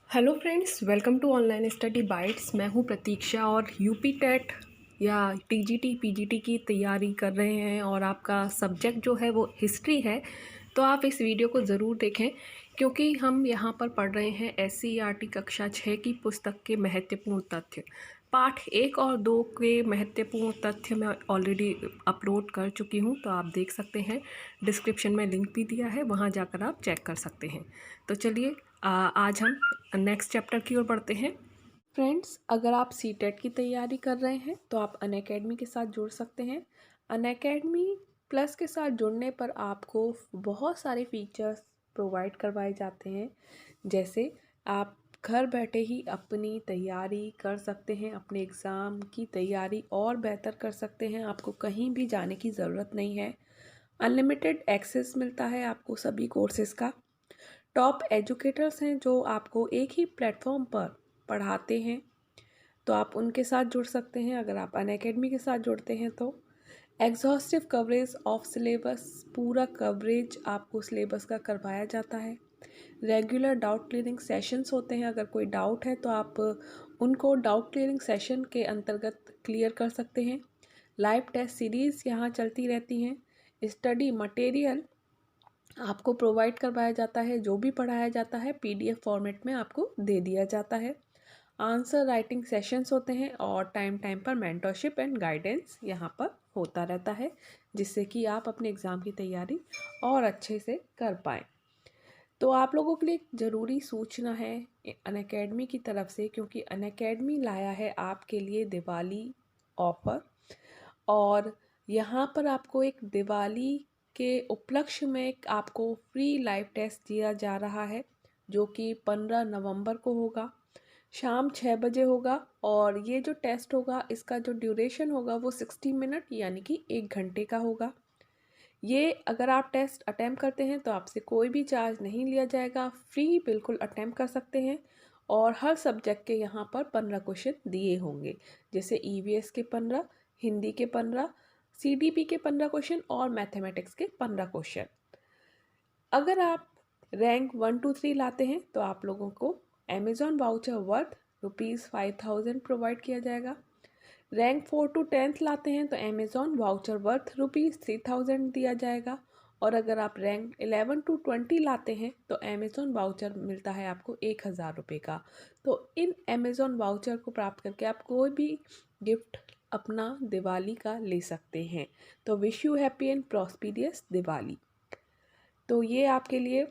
Hello friends, welcome to online study bytes. मैं हूं प्रतीक्षा और यूपी टेट या टीजीटी पीजीटी की तैयारी कर रहे हैं और आपका सब्जेक्ट जो है वो हिस्ट्री है। तो आप इस वीडियो को ज़रूर देखें क्योंकि हम यहां पर पढ़ रहे हैं एससीईआरटी कक्षा 6 की पुस्तक के महत्वपूर्ण तथ्य। पाठ 1 और 2 के महत्वपूर्ण तथ्य मैं ऑलरेडी अपलोड कर चुकी हूं, तो आप देख सकते हैं। डिस्क्रिप्शन में लिंक भी दिया है, वहां जाकर आप चेक कर सकते हैं। तो चलिए आज हम नेक्स्ट चैप्टर की ओर बढ़ते हैं। फ्रेंड्स, अगर आप सीटेट की तैयारी कर रहे हैं तो आप अनअकैडमी के साथ जुड़ सकते हैं। अनअकैडमी प्लस के साथ जुड़ने पर आपको बहुत सारे फीचर्स प्रोवाइड करवाए जाते हैं, जैसे आप घर बैठे ही अपनी तैयारी कर सकते हैं, अपने एग्ज़ाम की तैयारी और बेहतर कर सकते हैं। आपको कहीं भी जाने की ज़रूरत नहीं है। अनलिमिटेड एक्सेस मिलता है आपको सभी कोर्सेज़ का। टॉप एजुकेटर्स हैं जो आपको एक ही प्लेटफॉर्म पर पढ़ाते हैं, तो आप उनके साथ जुड़ सकते हैं अगर आप अनअकैडमी के साथ जुड़ते हैं तो। एग्जॉस्टिव कवरेज ऑफ सिलेबस, पूरा कवरेज आपको सिलेबस का करवाया जाता है। रेगुलर डाउट क्लियरिंग सेशंस होते हैं, अगर कोई डाउट है तो आप उनको डाउट क्लियरिंग सेशन के अंतर्गत क्लियर कर सकते हैं। लाइव टेस्ट सीरीज़ यहाँ चलती रहती हैं। स्टडी मटेरियल आपको प्रोवाइड करवाया जाता है, जो भी पढ़ाया जाता है पीडीएफ फॉर्मेट में आपको दे दिया जाता है। आंसर राइटिंग सेशंस होते हैं और टाइम टाइम पर मेंटरशिप एंड गाइडेंस यहाँ पर होता रहता है, जिससे कि आप अपने एग्ज़ाम की तैयारी और अच्छे से कर पाएँ। तो आप लोगों के लिए एक ज़रूरी सूचना है अनअकैडमी की तरफ से, क्योंकि अनअकैडमी लाया है आपके लिए दिवाली ऑफ़र, और यहाँ पर आपको एक दिवाली के उपलक्ष्य में एक आपको फ्री लाइव टेस्ट दिया जा रहा है, जो कि 15 नवंबर को होगा, शाम 6 बजे होगा। और ये जो टेस्ट होगा इसका जो ड्यूरेशन होगा वो 60 मिनट यानी कि 1 घंटे का होगा। ये अगर आप टेस्ट अटैम्प्ट करते हैं तो आपसे कोई भी चार्ज नहीं लिया जाएगा, फ्री बिल्कुल अटैम्प्ट कर सकते हैं। और हर सब्जेक्ट के यहाँ पर 15 क्वेश्चन दिए होंगे, जैसे ईवीएस के 15, हिंदी के 15, सीडीपी के 15 क्वेश्चन और मैथमेटिक्स के 15 क्वेश्चन। अगर आप रैंक 1 2 3 लाते हैं तो आप लोगों को अमेज़ॉन वाउचर वर्थ ₹5000 प्रोवाइड किया जाएगा। रैंक 4 टू 10th लाते हैं तो अमेज़ॉन वाउचर वर्थ ₹3000 दिया जाएगा। और अगर आप रैंक 11 टू 20 लाते हैं तो अमेज़ॉन वाउचर मिलता है आपको ₹1000 का। तो इन अमेज़ॉन वाउचर को प्राप्त करके आप कोई भी गिफ्ट अपना दिवाली का ले सकते हैं। तो wish you happy and prosperous Diwali. तो ये आपके लिए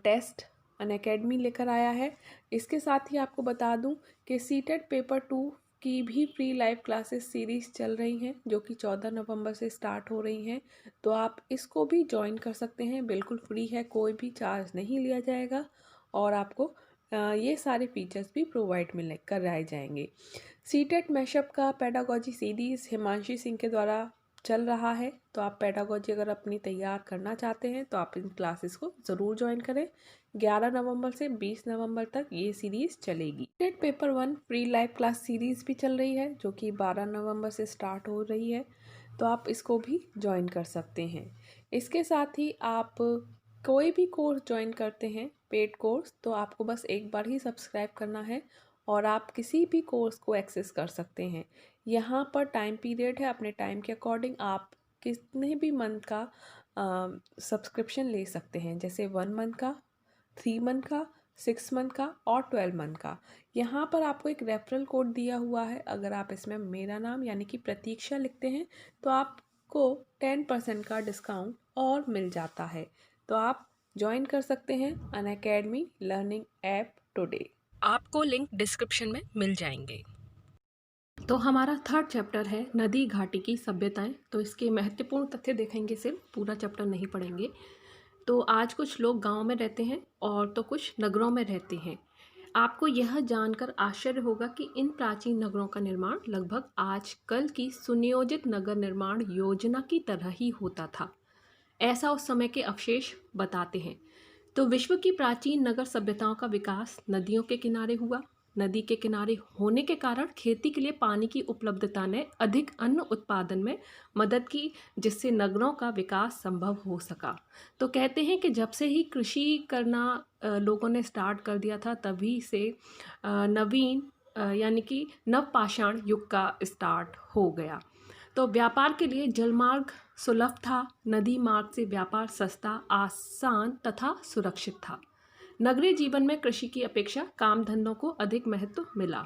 टेस्ट अनअकैडमी लेकर आया है। इसके साथ ही आपको बता दूं कि सीटेट पेपर 2 की भी फ्री लाइव क्लासेस सीरीज़ चल रही हैं, जो कि 14 नवंबर से स्टार्ट हो रही हैं। तो आप इसको भी ज्वाइन कर सकते हैं, बिल्कुल फ्री है, कोई भी चार्ज नहीं लिया जाएगा और आपको ये सारे फीचर्स भी प्रोवाइड मिलने कराए जाएंगे। सीटेट मैशअप का पेडागोजी सीरीज़ हिमांशी सिंह के द्वारा चल रहा है, तो आप पेडागोजी अगर अपनी तैयार करना चाहते हैं तो आप इन क्लासेस को ज़रूर ज्वाइन करें। 11 नवंबर से 20 नवंबर तक ये सीरीज़ चलेगी। TET paper 1 free live class series भी चल रही है, जो कि 12 नवंबर से स्टार्ट हो रही है, तो आप इसको भी ज्वाइन कर सकते हैं। इसके साथ ही आप कोई भी कोर्स ज्वाइन करते हैं पेड कोर्स, तो आपको बस एक बार ही सब्सक्राइब करना है और आप किसी भी कोर्स को एक्सेस कर सकते हैं। यहाँ पर टाइम पीरियड है, अपने टाइम के अकॉर्डिंग आप कितने भी मंथ का सब्सक्रिप्शन ले सकते हैं, जैसे 1 मंथ का, 3 मंथ का, 6 मंथ का और 12 मंथ का। यहाँ पर आपको एक रेफरल कोड दिया हुआ है, अगर आप इसमें मेरा नाम यानी कि प्रतीक्षा लिखते हैं तो आपको 10% का डिस्काउंट और मिल जाता है। तो आप ज्वाइन कर सकते हैं अनअकैडमी लर्निंग ऐप टुडे। आपको लिंक डिस्क्रिप्शन में मिल जाएंगे। तो हमारा थर्ड चैप्टर है नदी घाटी की सभ्यताएं। तो इसके महत्वपूर्ण तथ्य देखेंगे, सिर्फ पूरा चैप्टर नहीं पढ़ेंगे। तो आज कुछ लोग गांव में रहते हैं और तो कुछ नगरों में रहते हैं। आपको यह जानकर आश्चर्य होगा कि इन प्राचीन नगरों का निर्माण लगभग आजकल की सुनियोजित नगर निर्माण योजना की तरह ही होता था, ऐसा उस समय के अवशेष बताते हैं। तो विश्व की प्राचीन नगर सभ्यताओं का विकास नदियों के किनारे हुआ। नदी के किनारे होने के कारण खेती के लिए पानी की उपलब्धता ने अधिक अन्न उत्पादन में मदद की, जिससे नगरों का विकास संभव हो सका। तो कहते हैं कि जब से ही कृषि करना लोगों ने स्टार्ट कर दिया था, तभी से नवीन यानी कि नवपाषाण युग का स्टार्ट हो गया। तो व्यापार के लिए जलमार्ग सुलभ था, नदी मार्ग से व्यापार सस्ता, आसान तथा सुरक्षित था। नगरीय जीवन में कृषि की अपेक्षा काम धंधों को अधिक महत्व मिला।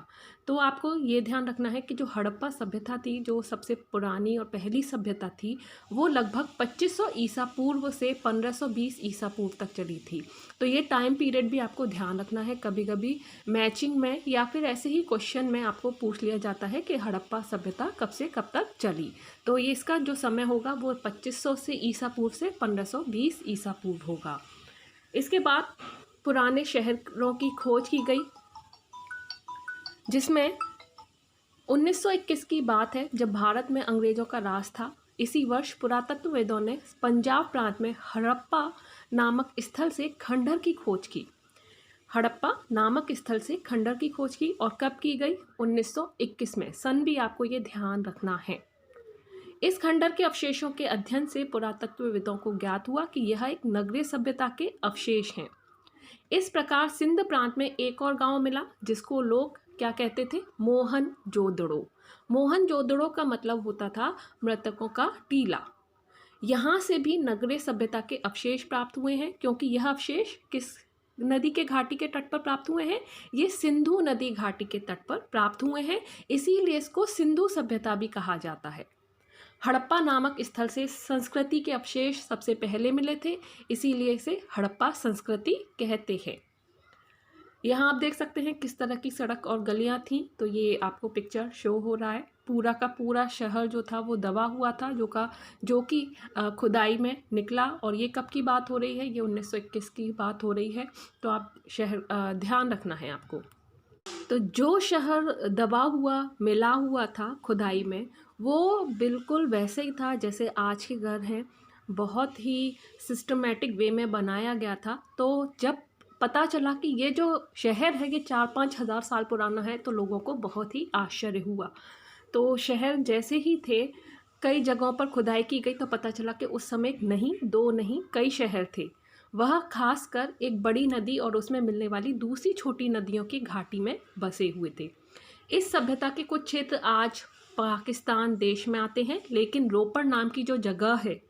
तो आपको ये ध्यान रखना है कि जो हड़प्पा सभ्यता थी, जो सबसे पुरानी और पहली सभ्यता थी, वो लगभग 2500 ईसा पूर्व से 1520 ईसा पूर्व तक चली थी। तो ये टाइम पीरियड भी आपको ध्यान रखना है। कभी कभी मैचिंग में या फिर ऐसे ही क्वेश्चन में आपको पूछ लिया जाता है कि हड़प्पा सभ्यता कब से कब तक चली। तो ये इसका जो समय होगा वो 2500 से ईसा पूर्व से 1520 ईसा पूर्व होगा। इसके बाद पुराने शहरों की खोज की गई, जिसमें 1921 की बात है, जब भारत में अंग्रेजों का राज था। इसी वर्ष पुरातत्वविदों ने पंजाब प्रांत में हड़प्पा नामक स्थल से खंडहर की खोज की। हड़प्पा नामक स्थल से खंडहर की खोज की और कब की गई? 1921 में। सन भी आपको ये ध्यान रखना है। इस खंडहर के अवशेषों के अध्ययन से पुरातत्वविदों को ज्ञात हुआ कि यह एक नगरीय सभ्यता के अवशेष हैं। इस प्रकार सिंध प्रांत में एक और गांव मिला, जिसको लोग क्या कहते थे? मोहनजोदड़ो। मोहनजोदड़ो का मतलब होता था मृतकों का टीला। यहाँ से भी नगरीय सभ्यता के अवशेष प्राप्त हुए हैं, क्योंकि यह अवशेष किस नदी के घाटी के तट पर प्राप्त हुए हैं? ये सिंधु नदी घाटी के तट पर प्राप्त हुए हैं, इसीलिए इसको सिंधु सभ्यता भी कहा जाता है। हड़प्पा नामक स्थल से संस्कृति के अवशेष सबसे पहले मिले थे, इसीलिए इसे हड़प्पा संस्कृति कहते हैं। यहाँ आप देख सकते हैं किस तरह की सड़क और गलियाँ थीं। तो ये आपको पिक्चर शो हो रहा है। पूरा का पूरा शहर जो था वो दबा हुआ था, जो कि खुदाई में निकला। और ये कब की बात हो रही है? ये 1921 की बात हो रही है। तो आप ध्यान रखना है आपको। तो जो शहर दबा हुआ मिला हुआ था खुदाई में, वो बिल्कुल वैसे ही था जैसे आज के घर हैं। बहुत ही सिस्टमेटिक वे में बनाया गया था। तो जब पता चला कि ये जो शहर है ये 4-5 हज़ार साल पुराना है, तो लोगों को बहुत ही आश्चर्य हुआ। तो शहर जैसे ही थे, कई जगहों पर खुदाई की गई तो पता चला कि उस समय नहीं, 2 नहीं, कई शहर थे। वह खासकर एक बड़ी नदी और उसमें मिलने वाली दूसरी छोटी नदियों की घाटी में बसे हुए थे। इस सभ्यता के कुछ क्षेत्र आज पाकिस्तान देश में आते हैं, लेकिन रोपड़ नाम की जो जगह है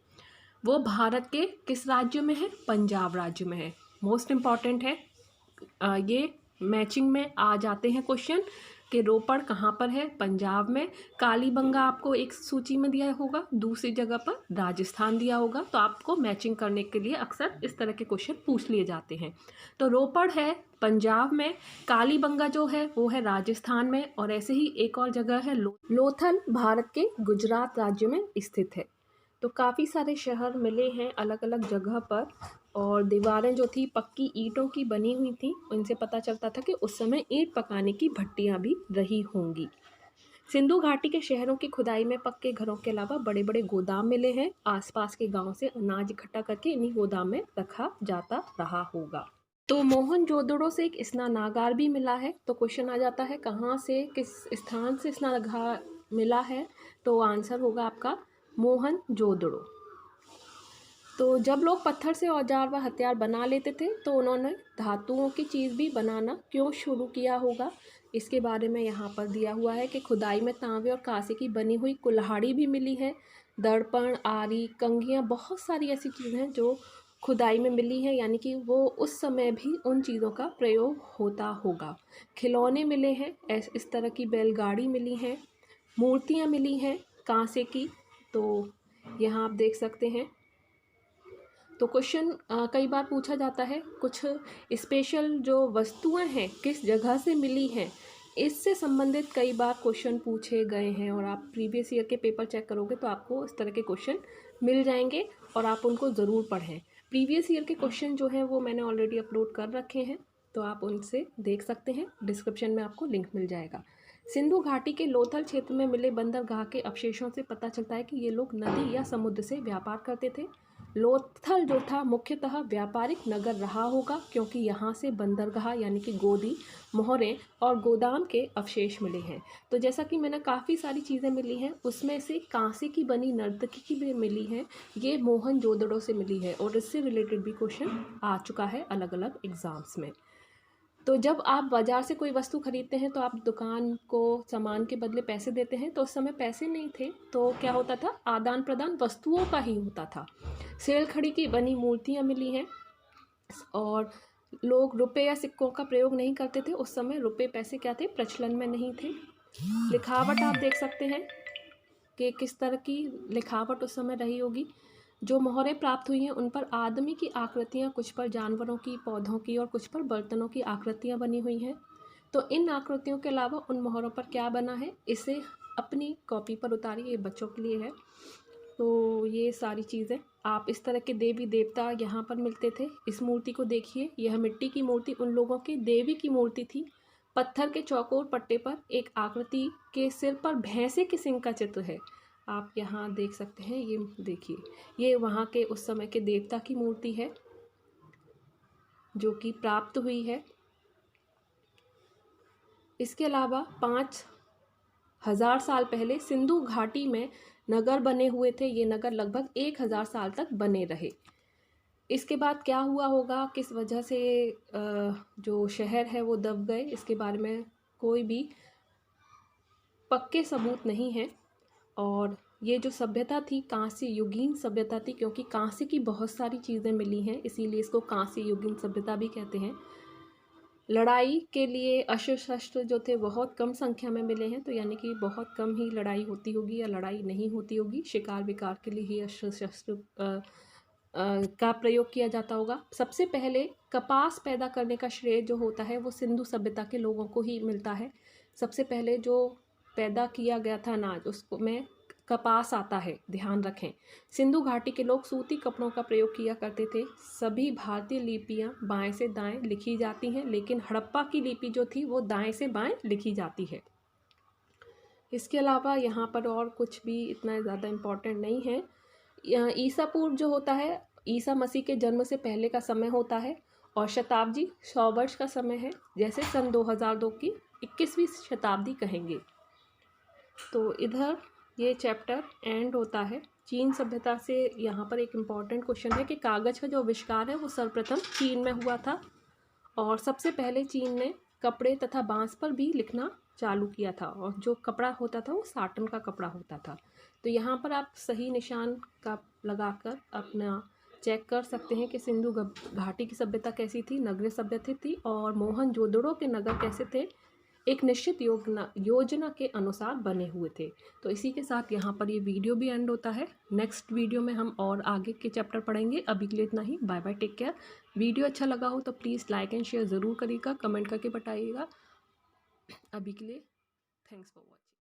वो भारत के किस राज्य में है? पंजाब राज्य में है। मोस्ट इम्पॉर्टेंट है। ये मैचिंग में आ जाते हैं क्वेश्चन कि रोपड़ कहाँ पर है? पंजाब में। कालीबंगा आपको एक सूची में दिया होगा, दूसरी जगह पर राजस्थान दिया होगा। तो आपको मैचिंग करने के लिए अक्सर इस तरह के क्वेश्चन पूछ लिए जाते हैं। तो रोपड़ है पंजाब में, कालीबंगा जो है वो है राजस्थान में, और ऐसे ही एक और जगह है लोथल, भारत के गुजरात राज्य में स्थित है। तो काफ़ी सारे शहर मिले हैं अलग अलग जगह पर, और दीवारें जो थी पक्की ईंटों की बनी हुई थी। इनसे पता चलता था कि उस समय ईंट पकाने की भट्टियां भी रही होंगी। सिंधु घाटी के शहरों की खुदाई में पक्के घरों के अलावा बड़े बड़े गोदाम मिले हैं। आसपास के गांव से अनाज इकट्ठा करके इन्हीं गोदाम में रखा जाता रहा होगा। तो मोहनजोदड़ो से एक स्नानागार भी मिला है। तो क्वेश्चन आ जाता है कहाँ से, किस स्थान से स्नानागार मिला है? तो आंसर होगा आपका मोहनजोदड़ो। तो जब लोग पत्थर से औजार व हथियार बना लेते थे, तो उन्होंने धातुओं की चीज़ भी बनाना क्यों शुरू किया होगा? इसके बारे में यहाँ पर दिया हुआ है कि खुदाई में तांबे और कांसे की बनी हुई कुल्हाड़ी भी मिली है। दर्पण, आरी, कंघियाँ, बहुत सारी ऐसी चीज़ें हैं जो खुदाई में मिली हैं, यानी कि वो उस समय भी उन चीज़ों का प्रयोग होता होगा। खिलौने मिले हैं, इस तरह की बैलगाड़ी मिली हैं, मूर्तियाँ मिली हैं कांसे की। तो यहाँ आप देख सकते हैं। तो क्वेश्चन कई बार पूछा जाता है, कुछ स्पेशल जो वस्तुएं हैं किस जगह से मिली हैं, इससे संबंधित कई बार क्वेश्चन पूछे गए हैं। और आप प्रीवियस ईयर के पेपर चेक करोगे तो आपको इस तरह के क्वेश्चन मिल जाएंगे, और आप उनको ज़रूर पढ़ें। प्रीवियस ईयर के क्वेश्चन जो हैं वो मैंने ऑलरेडी अपलोड कर रखे हैं, तो आप उनसे देख सकते हैं। डिस्क्रिप्शन में आपको लिंक मिल जाएगा। सिंधु घाटी के लोथल क्षेत्र में मिले बंदरगाह के अवशेषों से पता चलता है कि ये लोग नदी या समुद्र से व्यापार करते थे। लोथल जो था मुख्यतः व्यापारिक नगर रहा होगा, क्योंकि यहाँ से बंदरगाह यानी कि गोदी, मोहरें और गोदाम के अवशेष मिले हैं। तो जैसा कि मैंने काफ़ी सारी चीज़ें मिली हैं, उसमें से कांसे की बनी नर्तकी की भी मिली है, ये मोहनजोदड़ो से मिली है और इससे रिलेटेड भी क्वेश्चन आ चुका है अलग अलग एग्ज़ाम्स में। तो जब आप बाज़ार से कोई वस्तु खरीदते हैं तो आप दुकान को सामान के बदले पैसे देते हैं, तो उस समय पैसे नहीं थे, तो क्या होता था, आदान प्रदान वस्तुओं का ही होता था। सेलखड़ी की बनी मूर्तियाँ मिली हैं और लोग रुपए या सिक्कों का प्रयोग नहीं करते थे। उस समय रुपए पैसे क्या थे, प्रचलन में नहीं थे। लिखावट आप देख सकते हैं कि किस तरह की लिखावट उस समय रही होगी। जो मोहरें प्राप्त हुई हैं उन पर आदमी की आकृतियाँ, कुछ पर जानवरों की, पौधों की और कुछ पर बर्तनों की आकृतियाँ बनी हुई हैं। तो इन आकृतियों के अलावा उन मोहरों पर क्या बना है, इसे अपनी कॉपी पर उतारिए, ये बच्चों के लिए है। तो ये सारी चीज़ें आप इस तरह के देवी देवता यहाँ पर मिलते थे। इस मूर्ति को देखिए, यह मिट्टी की मूर्ति उन लोगों की देवी की मूर्ति थी। पत्थर के चौकोर पट्टे पर एक आकृति के सिर पर भैंसे के सिंह का चित्र है, आप यहाँ देख सकते हैं। ये देखिए, ये वहाँ के उस समय के देवता की मूर्ति है जो कि प्राप्त हुई है। इसके अलावा 5000 साल पहले सिंधु घाटी में नगर बने हुए थे। ये नगर लगभग 1000 साल तक बने रहे। इसके बाद क्या हुआ होगा, किस वजह से जो शहर है वो दब गए, इसके बारे में कोई भी पक्के सबूत नहीं है। और ये जो सभ्यता थी, कांस्य युगीन सभ्यता थी, क्योंकि कांस्य की बहुत सारी चीज़ें मिली हैं, इसीलिए इसको कांस्य युगीन सभ्यता भी कहते हैं। लड़ाई के लिए अस्त्र शस्त्र जो थे बहुत कम संख्या में मिले हैं, तो यानी कि बहुत कम ही लड़ाई होती होगी या लड़ाई नहीं होती होगी। शिकार विकार के लिए ही अस्त्र शस्त्र का प्रयोग किया जाता होगा। सबसे पहले कपास पैदा करने का श्रेय जो होता है वो सिंधु सभ्यता के लोगों को ही मिलता है। सबसे पहले जो पैदा किया गया था अनाज, उसको में कपास आता है, ध्यान रखें। सिंधु घाटी के लोग सूती कपड़ों का प्रयोग किया करते थे। सभी भारतीय लिपियां बाएं से दाएं लिखी जाती हैं, लेकिन हड़प्पा की लिपि जो थी वो दाएं से बाएं लिखी जाती है। इसके अलावा यहाँ पर और कुछ भी इतना ज़्यादा इम्पोर्टेंट नहीं है। ईसा पूर्व जो होता है, ईसा मसीह के जन्म से पहले का समय होता है, और शताब्दी 100 वर्ष का समय है, जैसे सन 2002 की 21वीं शताब्दी कहेंगे। तो इधर ये चैप्टर एंड होता है। चीन सभ्यता से यहाँ पर एक इम्पॉर्टेंट क्वेश्चन है कि कागज़ का जो आविष्कार है वो सर्वप्रथम चीन में हुआ था, और सबसे पहले चीन ने कपड़े तथा बांस पर भी लिखना चालू किया था, और जो कपड़ा होता था वो साटन का कपड़ा होता था। तो यहाँ पर आप सही निशान का लगाकर अपना चेक कर सकते हैं कि सिंधु घाटी की सभ्यता कैसी थी, नगरीय सभ्यता थी, और मोहनजोदड़ो के नगर कैसे थे, एक निश्चित योजना के अनुसार बने हुए थे। तो इसी के साथ यहाँ पर ये वीडियो भी एंड होता है। नेक्स्ट वीडियो में हम और आगे के चैप्टर पढ़ेंगे। अभी के लिए इतना ही। Bye bye, take care. Video अच्छा लगा हो तो प्लीज़ लाइक एंड शेयर ज़रूर करिएगा, कमेंट करके बताइएगा। अभी के लिए थैंक्स फॉर वॉचिंग।